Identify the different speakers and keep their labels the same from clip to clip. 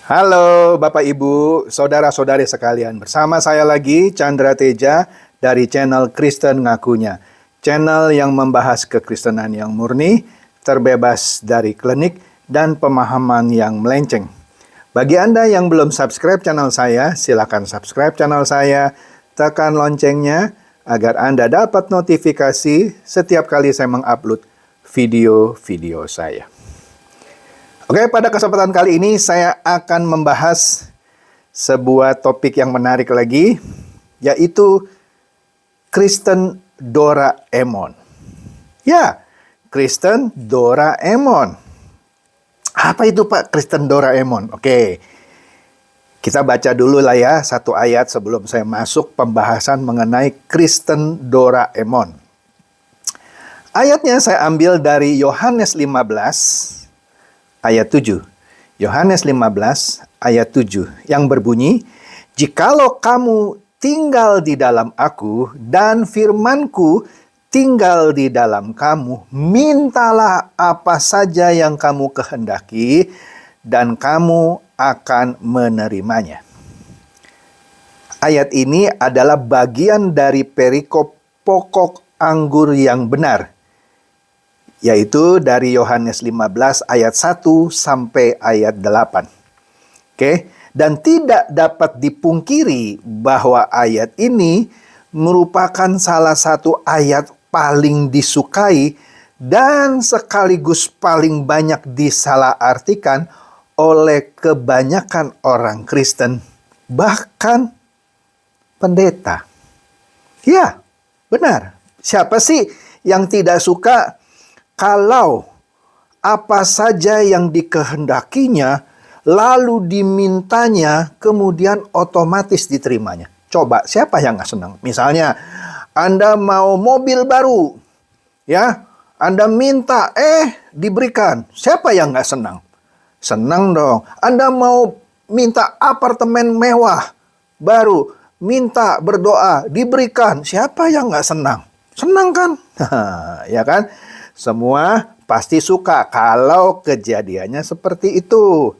Speaker 1: Halo Bapak Ibu, saudara-saudari sekalian. Bersama saya lagi Chandra Teja dari channel Kristen Ngakunya. Channel yang membahas kekristenan yang murni, terbebas dari klinik dan pemahaman yang melenceng. Bagi Anda yang belum subscribe channel saya, silakan subscribe channel saya, tekan loncengnya agar Anda dapat notifikasi setiap kali saya mengupload video-video saya. Oke, pada kesempatan kali ini saya akan membahas sebuah topik yang menarik lagi, yaitu Kristen Doraemon. Ya, Kristen Doraemon. Apa itu Pak Kristen Doraemon? Oke, kita baca dulu lah ya satu ayat sebelum saya masuk pembahasan mengenai Kristen Doraemon. Ayatnya saya ambil dari Yohanes 15 ayat 7. Yohanes 15 ayat 7 yang berbunyi, "Jikalau kamu tinggal di dalam aku dan firman-Ku tinggal di dalam kamu, mintalah apa saja yang kamu kehendaki dan kamu akan menerimanya." Ayat ini adalah bagian dari perikop pokok anggur yang benar, yaitu dari Yohanes 15 ayat 1 sampai ayat 8. Oke, dan tidak dapat dipungkiri bahwa ayat ini merupakan salah satu ayat paling disukai dan sekaligus paling banyak disalahartikan oleh kebanyakan orang Kristen, bahkan pendeta. Ya, benar. Siapa sih yang tidak suka kalau apa saja yang dikehendakinya, lalu dimintanya, kemudian otomatis diterimanya? Coba, siapa yang nggak senang? Misalnya, Anda mau mobil baru, ya, Anda minta, diberikan. Siapa yang nggak senang? Senang dong. Anda mau minta apartemen mewah, baru, minta, berdoa, diberikan. Siapa yang nggak senang? Senang kan? Ya kan? Semua pasti suka kalau kejadiannya seperti itu.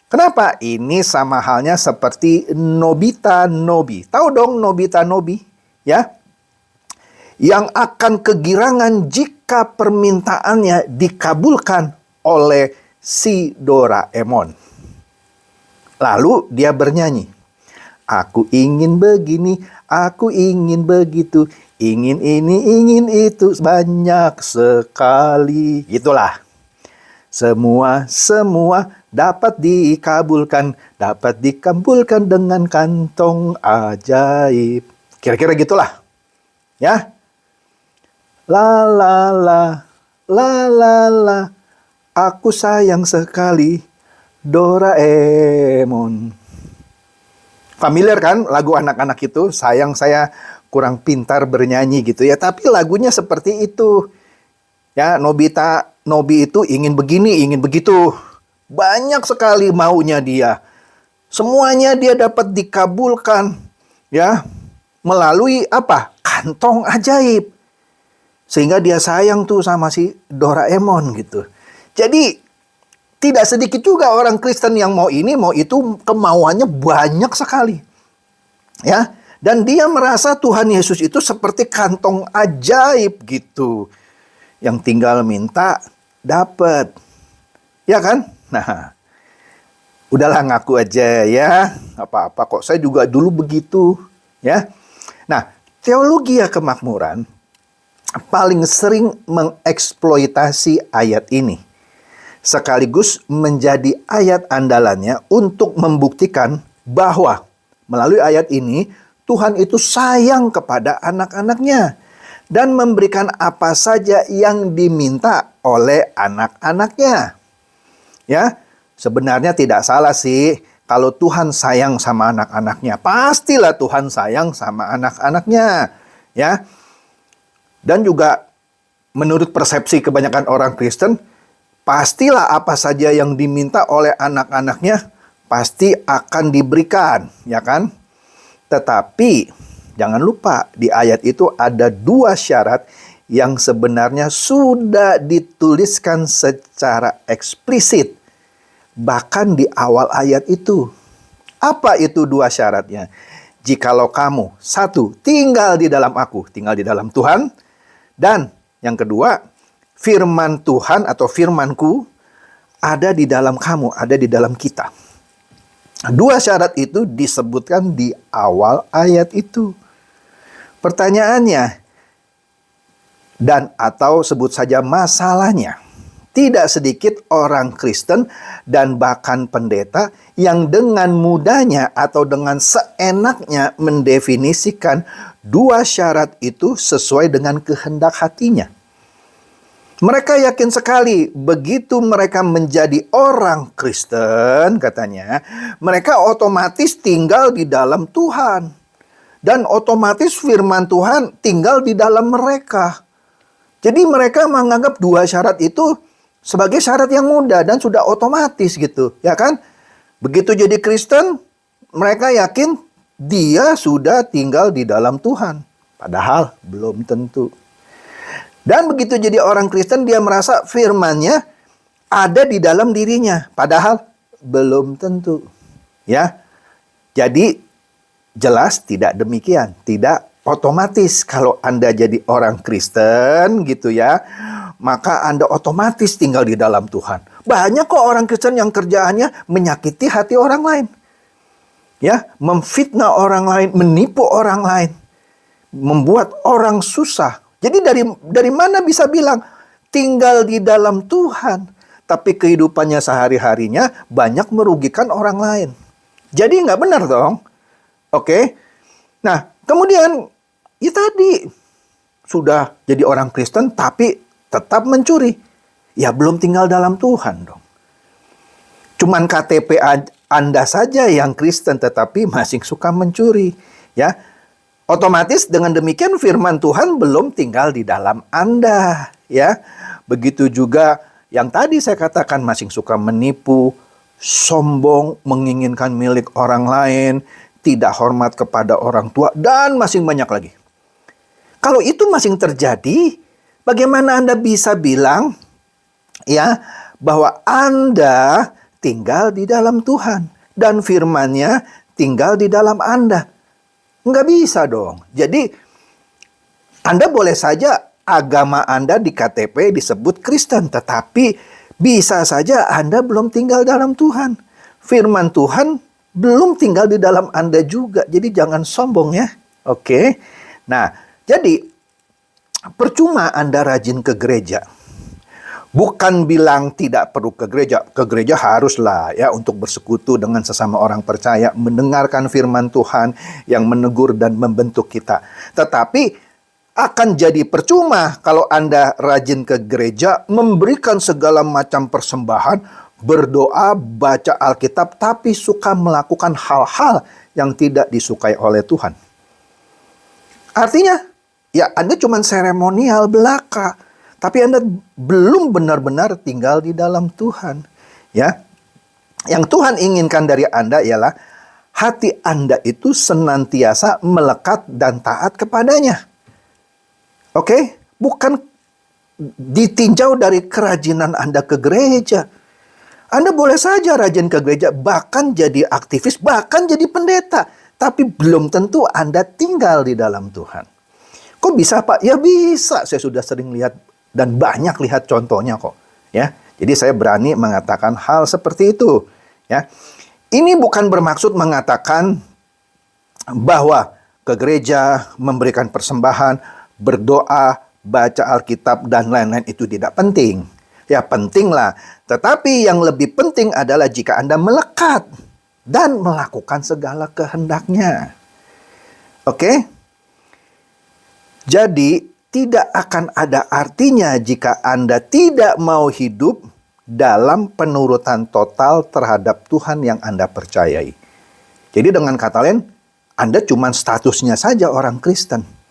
Speaker 1: Kenapa? Ini sama halnya seperti Nobita Nobi. Tahu dong Nobita Nobi? Ya? Yang akan kegirangan jika permintaannya dikabulkan oleh si Doraemon. Lalu dia bernyanyi, "Aku ingin begini, aku ingin begitu, ingin ini, ingin itu, banyak sekali." Itulah. Semua dapat dikabulkan dengan kantong ajaib. Kira-kira gitulah. Ya. La la la, la la la, aku sayang sekali Doraemon. Familiar kan lagu anak-anak itu? Sayang saya kurang pintar bernyanyi gitu ya. Tapi lagunya seperti itu. Ya, Nobi itu ingin begini, ingin begitu. Banyak sekali maunya dia. Semuanya dia dapat dikabulkan. Ya, melalui apa? Kantong ajaib. Sehingga dia sayang tuh sama si Doraemon gitu. Jadi, tidak sedikit juga orang Kristen yang mau ini, mau itu, kemauannya banyak sekali. Ya, dan dia merasa Tuhan Yesus itu seperti kantong ajaib gitu. Yang tinggal minta, dapat. Ya kan? Nah, udahlah ngaku aja ya. Apa-apa kok, saya juga dulu begitu. Ya. Nah, teologi kemakmuran paling sering mengeksploitasi ayat ini. Sekaligus menjadi ayat andalannya untuk membuktikan bahwa melalui ayat ini Tuhan itu sayang kepada anak-anaknya dan memberikan apa saja yang diminta oleh anak-anaknya. Ya, sebenarnya tidak salah sih kalau Tuhan sayang sama anak-anaknya. Pastilah Tuhan sayang sama anak-anaknya. Ya. Dan juga menurut persepsi kebanyakan orang Kristen, pastilah apa saja yang diminta oleh anak-anaknya pasti akan diberikan, ya kan? Tetapi jangan lupa di ayat itu ada dua syarat yang sebenarnya sudah dituliskan secara eksplisit bahkan di awal ayat itu. Apa itu dua syaratnya? Jikalau kamu, satu, tinggal di dalam aku, tinggal di dalam Tuhan. Dan yang kedua, firman Tuhan atau firmanku ada di dalam kamu, ada di dalam kita. Dua syarat itu disebutkan di awal ayat itu. Pertanyaannya, dan atau sebut saja masalahnya, tidak sedikit orang Kristen dan bahkan pendeta yang dengan mudahnya atau dengan seenaknya mendefinisikan dua syarat itu sesuai dengan kehendak hatinya. Mereka yakin sekali begitu mereka menjadi orang Kristen, katanya, mereka otomatis tinggal di dalam Tuhan. Dan otomatis firman Tuhan tinggal di dalam mereka. Jadi mereka menganggap dua syarat itu sebagai syarat yang mudah dan sudah otomatis gitu, ya kan? Begitu jadi Kristen, mereka yakin dia sudah tinggal di dalam Tuhan. Padahal belum tentu. Dan begitu jadi orang Kristen, dia merasa firman-Nya ada di dalam dirinya. Padahal belum tentu. Ya. Jadi jelas tidak demikian. Tidak otomatis kalau Anda jadi orang Kristen gitu ya, maka Anda otomatis tinggal di dalam Tuhan. Banyak kok orang Kristen yang kerjaannya menyakiti hati orang lain. Ya, memfitnah orang lain, menipu orang lain, membuat orang susah. Jadi dari mana bisa bilang tinggal di dalam Tuhan, tapi kehidupannya sehari-harinya banyak merugikan orang lain. Jadi nggak benar dong. Oke. Nah, kemudian ya tadi sudah jadi orang Kristen tapi tetap mencuri. Ya belum tinggal dalam Tuhan dong. Cuman KTP Anda saja yang Kristen tetapi masih suka mencuri, ya. Otomatis dengan demikian firman Tuhan belum tinggal di dalam Anda, ya. Begitu juga yang tadi saya katakan masih suka menipu, sombong, menginginkan milik orang lain, tidak hormat kepada orang tua, dan masih banyak lagi. Kalau itu masih terjadi, bagaimana Anda bisa bilang ya bahwa Anda tinggal di dalam Tuhan dan firman-Nya tinggal di dalam Anda? Nggak bisa dong. Jadi Anda boleh saja agama Anda di KTP disebut Kristen, tetapi bisa saja Anda belum tinggal dalam Tuhan. Firman Tuhan belum tinggal di dalam Anda juga. Jadi jangan sombong ya. Oke. Nah, jadi percuma Anda rajin ke gereja. Bukan bilang tidak perlu ke gereja. Ke gereja haruslah ya untuk bersekutu dengan sesama orang percaya, mendengarkan firman Tuhan yang menegur dan membentuk kita. Tetapi akan jadi percuma kalau Anda rajin ke gereja, memberikan segala macam persembahan, berdoa, baca Alkitab, tapi suka melakukan hal-hal yang tidak disukai oleh Tuhan. Artinya, ya Anda cuma seremonial belaka, tapi Anda belum benar-benar tinggal di dalam Tuhan. Ya, yang Tuhan inginkan dari Anda ialah hati Anda itu senantiasa melekat dan taat kepadanya. Oke, bukan ditinjau dari kerajinan Anda ke gereja. Anda boleh saja rajin ke gereja, bahkan jadi aktivis, bahkan jadi pendeta. Tapi belum tentu Anda tinggal di dalam Tuhan. Kok bisa Pak? Ya bisa, saya sudah sering lihat dan banyak lihat contohnya kok. Ya, jadi saya berani mengatakan hal seperti itu. Ya, ini bukan bermaksud mengatakan bahwa ke gereja, memberikan persembahan, berdoa, baca Alkitab, dan lain-lain itu tidak penting. Ya pentinglah, tetapi yang lebih penting adalah jika Anda melekat dan melakukan segala kehendaknya. Oke? Jadi tidak akan ada artinya jika Anda tidak mau hidup dalam penurutan total terhadap Tuhan yang Anda percayai. Jadi dengan kata lain, Anda cuma statusnya saja orang Kristen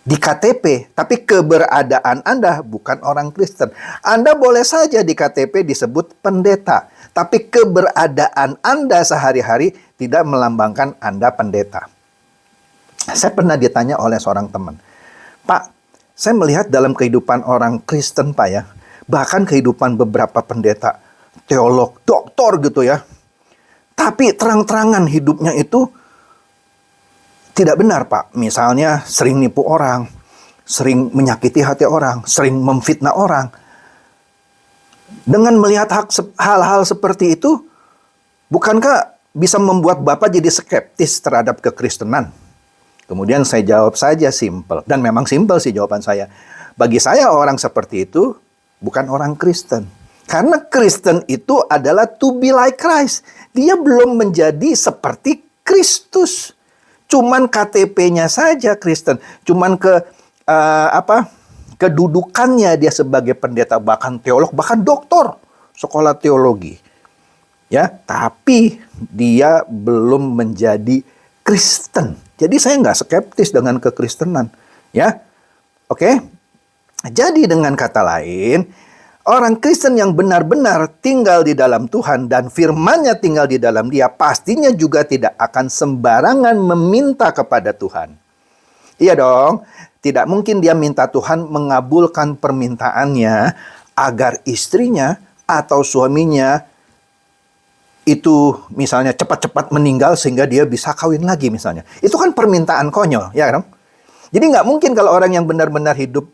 Speaker 1: di KTP, tapi keberadaan Anda bukan orang Kristen. Anda boleh saja di KTP disebut pendeta, tapi keberadaan Anda sehari-hari tidak melambangkan Anda pendeta. Saya pernah ditanya oleh seorang teman, Pak, saya melihat dalam kehidupan orang Kristen Pak ya, bahkan kehidupan beberapa pendeta, teolog, doktor gitu ya. Tapi terang-terangan hidupnya itu tidak benar, Pak. Misalnya sering nipu orang, sering menyakiti hati orang, sering memfitnah orang. Dengan melihat hal-hal seperti itu, bukankah bisa membuat Bapak jadi skeptis terhadap kekristenan? Kemudian saya jawab saja simple. Dan memang simple sih jawaban saya. Bagi saya orang seperti itu bukan orang Kristen. Karena Kristen itu adalah to be like Christ. Dia belum menjadi seperti Kristus. Cuman KTP-nya saja Kristen. Cuman kedudukannya dia sebagai pendeta, bahkan teolog, bahkan doktor sekolah teologi. Ya, tapi dia belum menjadi Kristen. Jadi saya nggak skeptis dengan kekristenan. Ya, oke. Jadi dengan kata lain, orang Kristen yang benar-benar tinggal di dalam Tuhan dan firman-Nya tinggal di dalam dia, pastinya juga tidak akan sembarangan meminta kepada Tuhan. Iya dong, tidak mungkin dia minta Tuhan mengabulkan permintaannya agar istrinya atau suaminya itu misalnya cepat-cepat meninggal sehingga dia bisa kawin lagi misalnya. Itu kan permintaan konyol, ya dong? Jadi nggak mungkin kalau orang yang benar-benar hidup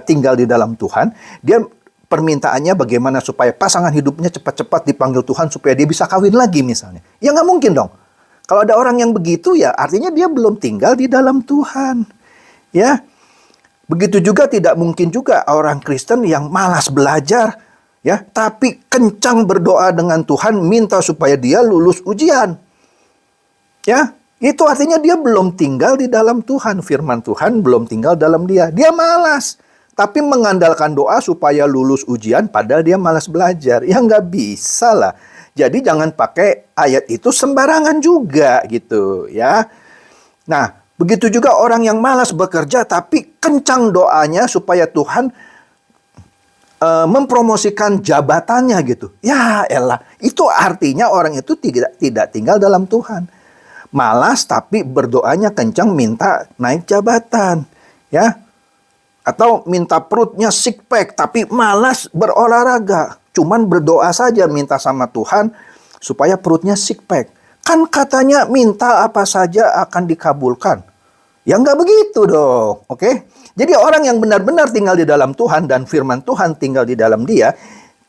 Speaker 1: tinggal di dalam Tuhan, dia permintaannya bagaimana supaya pasangan hidupnya cepat-cepat dipanggil Tuhan supaya dia bisa kawin lagi misalnya. Ya nggak mungkin dong. Kalau ada orang yang begitu ya artinya dia belum tinggal di dalam Tuhan. Ya. Begitu juga tidak mungkin juga orang Kristen yang malas belajar ya, tapi kencang berdoa dengan Tuhan minta supaya dia lulus ujian. Ya, itu artinya dia belum tinggal di dalam Tuhan. Firman Tuhan belum tinggal dalam dia. Dia malas. Tapi mengandalkan doa supaya lulus ujian padahal dia malas belajar. Ya nggak bisa lah. Jadi jangan pakai ayat itu sembarangan juga gitu ya. Nah, begitu juga orang yang malas bekerja tapi kencang doanya supaya Tuhan mempromosikan jabatannya gitu. Ya elah, itu artinya orang itu tidak tinggal dalam Tuhan. Malas tapi berdoanya kencang minta naik jabatan. Ya. Atau minta perutnya six pack tapi malas berolahraga. Cuman berdoa saja minta sama Tuhan supaya perutnya six pack. Kan katanya minta apa saja akan dikabulkan. Ya nggak begitu dong. Oke? Jadi orang yang benar-benar tinggal di dalam Tuhan dan firman Tuhan tinggal di dalam dia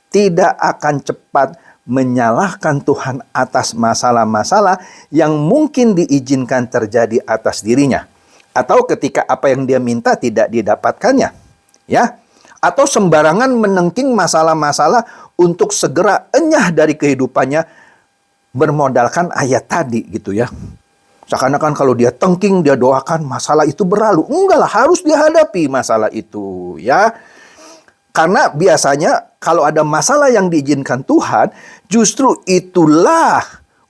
Speaker 1: tidak akan cepat menyalahkan Tuhan atas masalah-masalah yang mungkin diizinkan terjadi atas dirinya. Atau ketika apa yang dia minta tidak didapatkannya. Ya. Atau sembarangan menengking masalah-masalah untuk segera enyah dari kehidupannya bermodalkan ayat tadi gitu ya. Seakan-akan kalau dia tengking, dia doakan masalah itu berlalu. Enggak lah, harus dihadapi masalah itu ya. Karena biasanya kalau ada masalah yang diizinkan Tuhan, justru itulah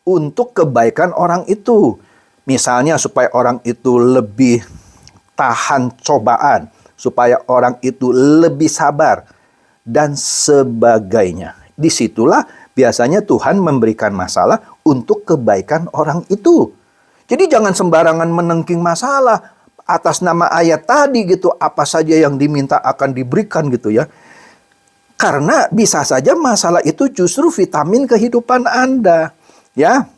Speaker 1: untuk kebaikan orang itu. Misalnya supaya orang itu lebih tahan cobaan, supaya orang itu lebih sabar, dan sebagainya. Disitulah biasanya Tuhan memberikan masalah untuk kebaikan orang itu. Jadi jangan sembarangan menengking masalah atas nama ayat tadi gitu, apa saja yang diminta akan diberikan gitu ya. Karena bisa saja masalah itu justru vitamin kehidupan Anda, ya.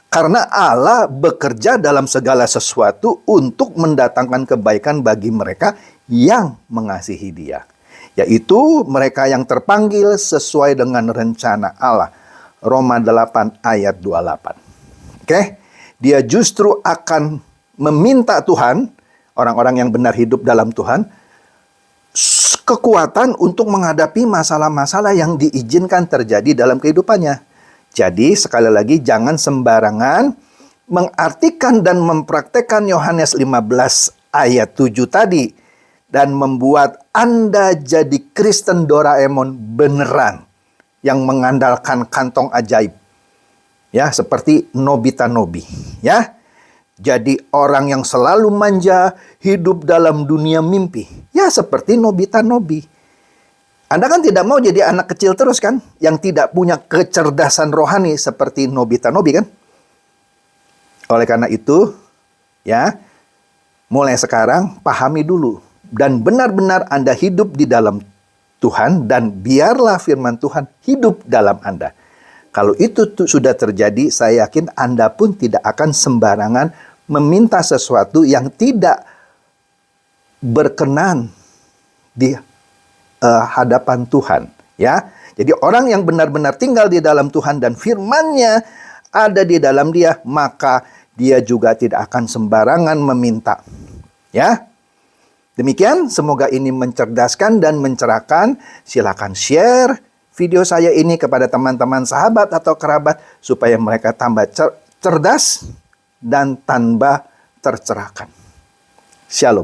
Speaker 1: Karena Allah bekerja dalam segala sesuatu untuk mendatangkan kebaikan bagi mereka yang mengasihi Dia. Yaitu mereka yang terpanggil sesuai dengan rencana Allah. Roma 8 ayat 28. Oke? Dia justru akan meminta Tuhan, orang-orang yang benar hidup dalam Tuhan, kekuatan untuk menghadapi masalah-masalah yang diizinkan terjadi dalam kehidupannya. Jadi sekali lagi jangan sembarangan mengartikan dan mempraktekkan Yohanes 15 ayat 7 tadi dan membuat Anda jadi Kristen Doraemon beneran yang mengandalkan kantong ajaib. Ya, seperti Nobita Nobi, ya. Jadi orang yang selalu manja, hidup dalam dunia mimpi. Ya, seperti Nobita Nobi. Anda kan tidak mau jadi anak kecil terus kan? Yang tidak punya kecerdasan rohani seperti Nobita Nobi kan? Oleh karena itu, ya, mulai sekarang pahami dulu. Dan benar-benar Anda hidup di dalam Tuhan dan biarlah firman Tuhan hidup dalam Anda. Kalau itu sudah terjadi, saya yakin Anda pun tidak akan sembarangan meminta sesuatu yang tidak berkenan di hadapan Tuhan, ya. Jadi orang yang benar-benar tinggal di dalam Tuhan dan firman-Nya ada di dalam dia, maka dia juga tidak akan sembarangan meminta. Ya. Demikian, semoga ini mencerdaskan dan mencerahkan. Silakan share video saya ini kepada teman-teman, sahabat atau kerabat supaya mereka tambah cerdas dan tambah tercerahkan. Shalom.